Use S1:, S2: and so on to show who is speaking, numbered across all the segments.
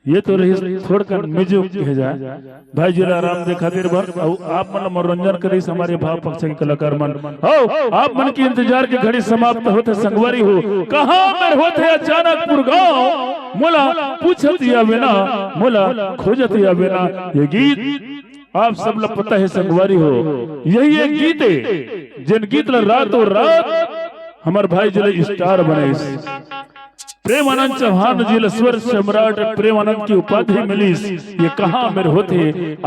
S1: ये तो रही थोड़कर म्यूजिक भेजा भाई जिला राम दे खातिर आप मन मनोरंजन करी हमारे भाव पक्ष के कलाकार मन हो आप मन की इंतजार की घड़ी समाप्त होते संगवारी हो कहां में होते अचानकपुर गांव मोला पूछत या बिना मोला खोजत या बिना ये गीत आप सब लोग पता है संगवारी हो यही एक गीत है जिन गीत रातों रात हमारे भाई जिले स्टार बने प्रेमानंद चौहान जी स्वर सम्राट प्रेमानंद की उपाधि मिली ये कहां मेरे होते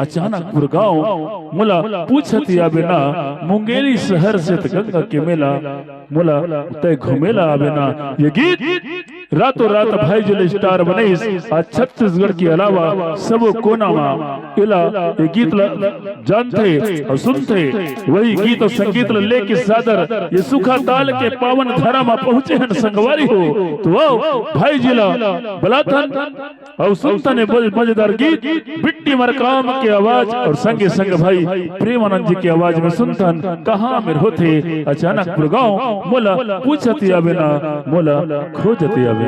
S1: अचानकपुर गांव मुला पूछत या बिना मुंगेरी शहर से गंगा के मेला मुला तय घुमेला बिना ये गीत रातों रात भाई जिले स्टार बने आज छत्तीसगढ़ के अलावा सब कोना इला ये गीत जानते और सुनते वही गीत और संगीत लेके सादर ये सुखा ताल के पावन धरा में पहुंचे हैं संगवारी हो तो भाई जिला बलाथन और सुनता ने मजेदार गीत बिट्टी मरकाम की आवाज और संगे संग भाई प्रेमानंद जी की आवाज में सुनतन कहां में होते अचानकपुर गांव मोला पूछत या बिना मोला खोजत या बिना।